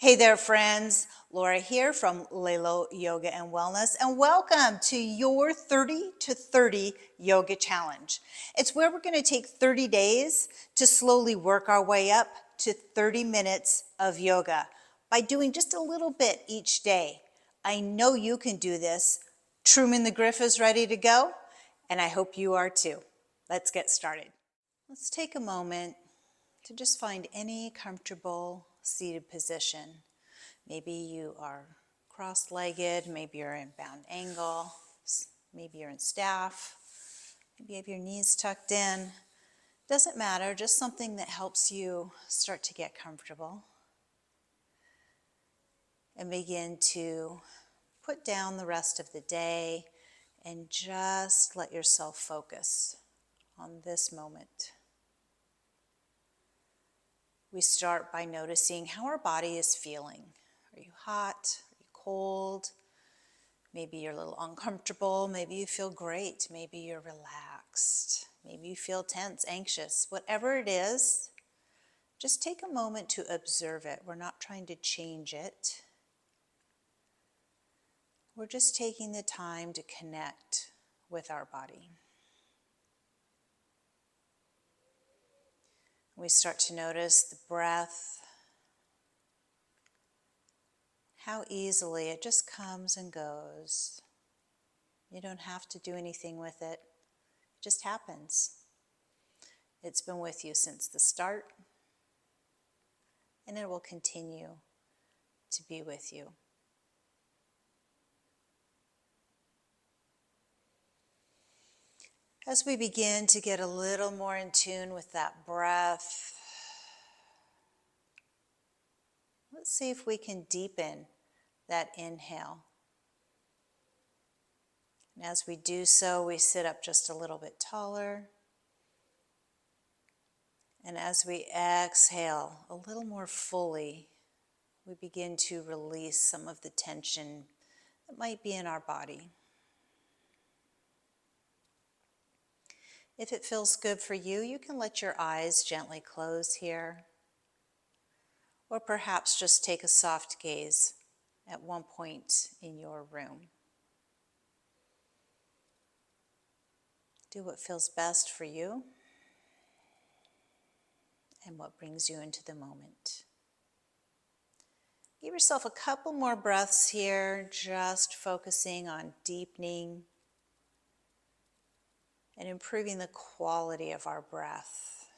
Hey there, friends. Laura here from Lelo Yoga and Wellness, and welcome to your 30 to 30 Yoga Challenge. It's where we're going to take 30 days to slowly work our way up to 30 minutes of yoga by doing just a little bit each day. I know you can do this. Truman the Griff is ready to go, and I hope you are too. Let's get started. Let's take a moment to just find any comfortable seated position. Maybe you are cross-legged, maybe you're in bound angle, maybe you're in staff, maybe you have your knees tucked in. Doesn't matter, just something that helps you start to get comfortable. And begin to put down the rest of the day and just let yourself focus on this moment. We start by noticing how our body is feeling. Are you hot? Are you cold? Maybe you're a little uncomfortable. Maybe you feel great. Maybe you're relaxed. Maybe you feel tense, anxious. Whatever it is, just take a moment to observe it. We're not trying to change it. We're just taking the time to connect with our body. We start to notice the breath, how easily it just comes and goes. You don't have to do anything with it. It just happens. It's been with you since the start, and it will continue to be with you. As we begin to get a little more in tune with that breath, let's see if we can deepen that inhale. And as we do so, we sit up just a little bit taller. And as we exhale a little more fully, we begin to release some of the tension that might be in our body. If it feels good for you, you can let your eyes gently close here. Or perhaps just take a soft gaze at one point in your room. Do what feels best for you and what brings you into the moment. Give yourself a couple more breaths here, just focusing on deepening and improving the quality of our breath.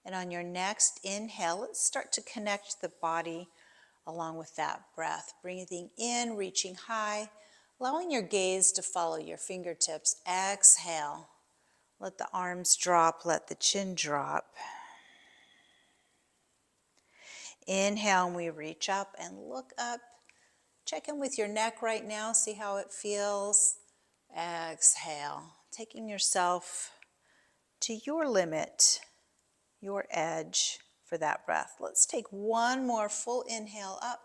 And on your next inhale, let's start to connect the body along with that breath. Breathing in, reaching high, allowing your gaze to follow your fingertips. Exhale. Let the arms drop, let the chin drop. Inhale, and we reach up and look up. Check in with your neck right now, see how it feels. Exhale, taking yourself to your limit, your edge for that breath. Let's take one more full inhale up.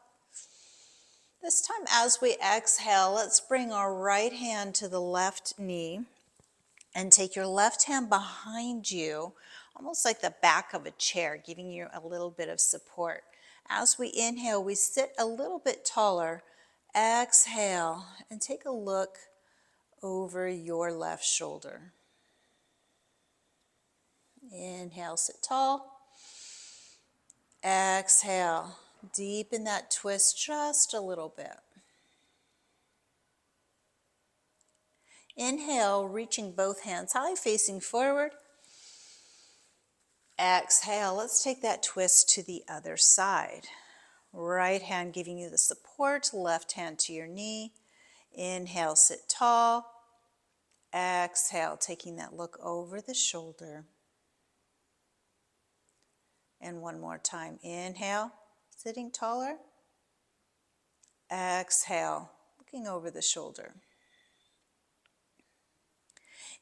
This time as we exhale, let's bring our right hand to the left knee and take your left hand behind you, almost like the back of a chair, giving you a little bit of support. As we inhale, we sit a little bit taller. Exhale, and take a look over your left shoulder. Inhale, sit tall. Exhale, deepen that twist just a little bit. Inhale, reaching both hands high, facing forward. Exhale, let's take that twist to the other side. Right hand giving you the support, left hand to your knee. Inhale, sit tall. Exhale, taking that look over the shoulder. And one more time. Inhale, sitting taller. Exhale, looking over the shoulder.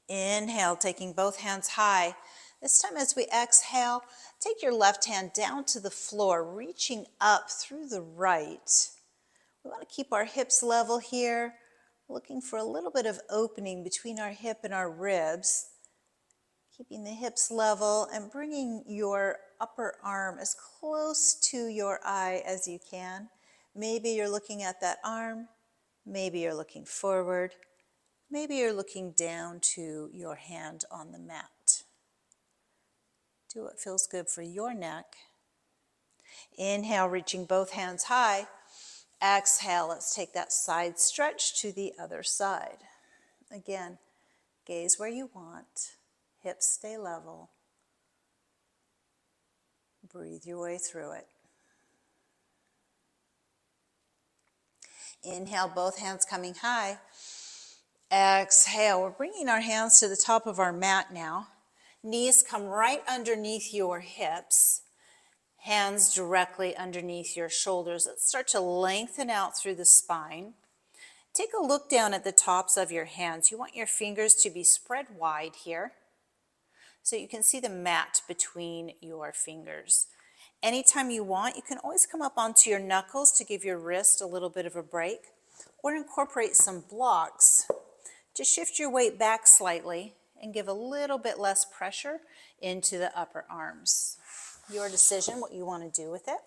Inhale, taking both hands high. This time as we exhale, take your left hand down to the floor, reaching up through the right. We want to keep our hips level here, looking for a little bit of opening between our hip and our ribs. Keeping the hips level and bringing your upper arm as close to your eye as you can. Maybe you're looking at that arm. Maybe you're looking forward. Maybe you're looking down to your hand on the mat. Do what feels good for your neck. Inhale, reaching both hands high. Exhale, let's take that side stretch to the other side. Again, gaze where you want. Hips stay level. Breathe your way through it. Inhale, both hands coming high. Exhale, we're bringing our hands to the top of our mat now. Knees come right underneath your hips. Hands directly underneath your shoulders. Let's start to lengthen out through the spine. Take a look down at the tops of your hands. You want your fingers to be spread wide here, so you can see the mat between your fingers. Anytime you want, you can always come up onto your knuckles to give your wrist a little bit of a break, or incorporate some blocks to shift your weight back slightly and give a little bit less pressure into the upper arms. Your decision what you want to do with it.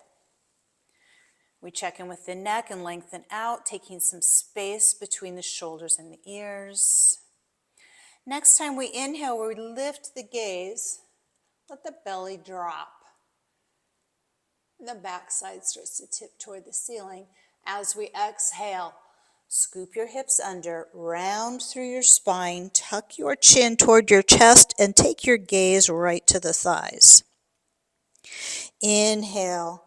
We check in with the neck and lengthen out, taking some space between the shoulders and the ears. Next time we inhale, we lift the gaze, let the belly drop. The backside starts to tip toward the ceiling. As we exhale, scoop your hips under, round through your spine, tuck your chin toward your chest, and take your gaze right to the thighs. Inhale,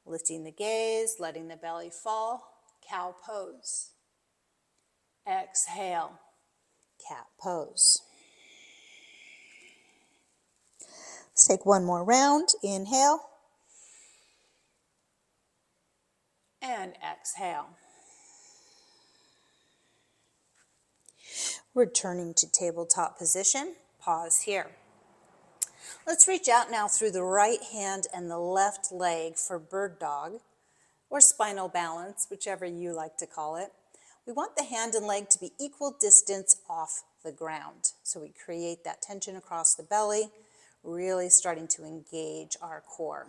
lifting the gaze, letting the belly fall, cow pose. Exhale, cat pose. Let's take one more round. Inhale. And exhale. Returning to tabletop position. Pause here. Let's reach out now through the right hand and the left leg for bird dog, or spinal balance, whichever you like to call it. We want the hand and leg to be equal distance off the ground. So we create that tension across the belly, really starting to engage our core.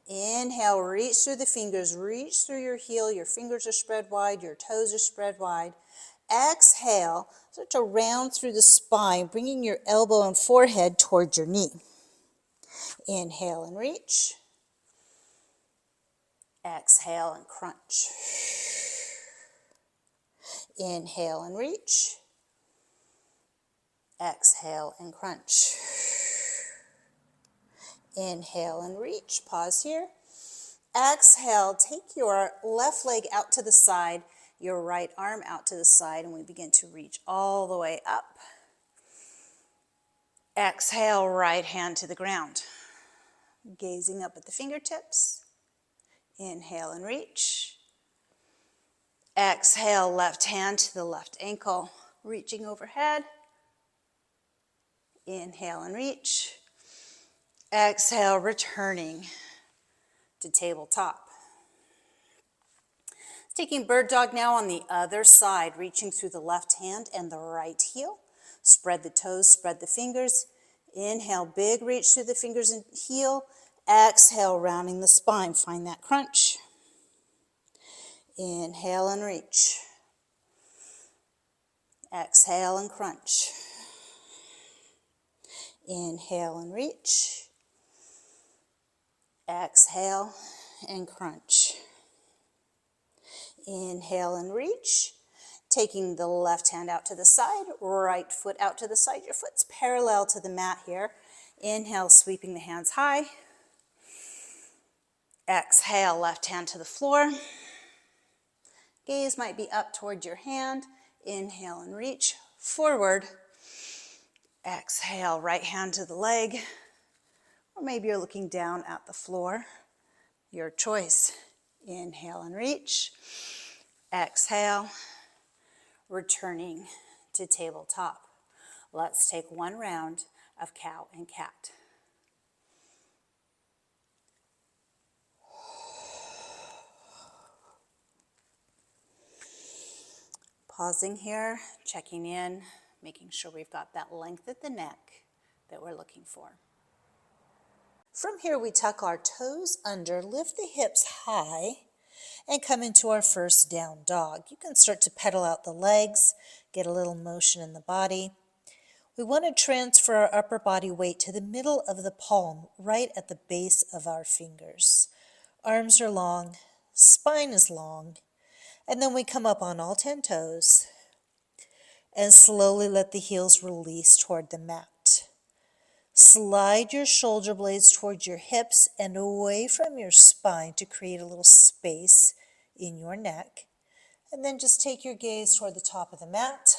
Inhale, reach through the fingers, reach through your heel, your fingers are spread wide, your toes are spread wide. Exhale, start to round through the spine, bringing your elbow and forehead towards your knee. Inhale and reach. Exhale and crunch. Inhale and reach. Exhale and crunch. Inhale and reach. Pause here. Exhale, take your left leg out to the side, your right arm out to the side, and we begin to reach all the way up. Exhale, right hand to the ground. Gazing up at the fingertips. Inhale and reach. Exhale, left hand to the left ankle, reaching overhead. Inhale and reach. Exhale, returning to tabletop. Taking bird dog now on the other side, reaching through the left hand and the right heel. Spread the toes, spread the fingers. Inhale, big reach through the fingers and heel. Exhale, rounding the spine. Find that crunch. Inhale and reach. Exhale and crunch. Inhale and reach. Exhale and crunch. Inhale and reach. Taking the left hand out to the side, right foot out to the side. Your foot's parallel to the mat here. Inhale, sweeping the hands high. Exhale, left hand to the floor. Gaze might be up toward your hand. Inhale and reach forward. Exhale, right hand to the leg. Or maybe you're looking down at the floor. Your choice. Inhale and reach. Exhale. Returning to tabletop. Let's take one round of cow and cat. Pausing here, checking in, making sure we've got that length at the neck that we're looking for. From here, we tuck our toes under, lift the hips high, and come into our first down dog. You can start to pedal out the legs, get a little motion in the body. We want to transfer our upper body weight to the middle of the palm, right at the base of our fingers. Arms are long, spine is long, and then we come up on all 10 toes and slowly let the heels release toward the mat. Slide your shoulder blades towards your hips and away from your spine to create a little space in your neck. And then just take your gaze toward the top of the mat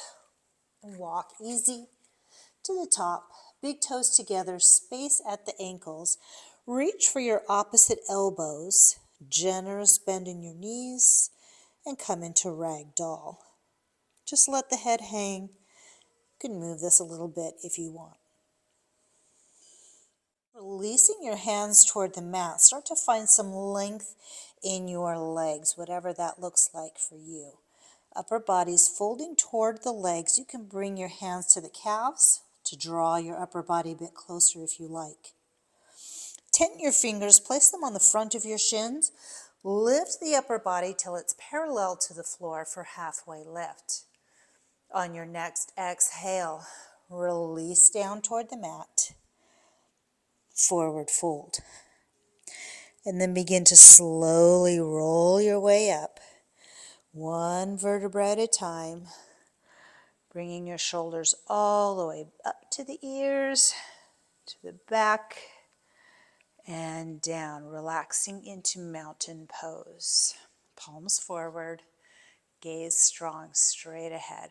and walk easy to the top. Big toes together, space at the ankles. Reach for your opposite elbows, generous bend in your knees, and come into ragdoll. Just let the head hang. You can move this a little bit if you want. Releasing your hands toward the mat, start to find some length in your legs, whatever that looks like for you. Upper body's folding toward the legs. You can bring your hands to the calves to draw your upper body a bit closer if you like. Tent your fingers, place them on the front of your shins. Lift the upper body till it's parallel to the floor for halfway lift. On your next exhale, release down toward the mat. Forward fold. And then begin to slowly roll your way up, one vertebra at a time, bringing your shoulders all the way up to the ears, to the back, and down, relaxing into mountain pose. Palms forward, gaze strong, straight ahead.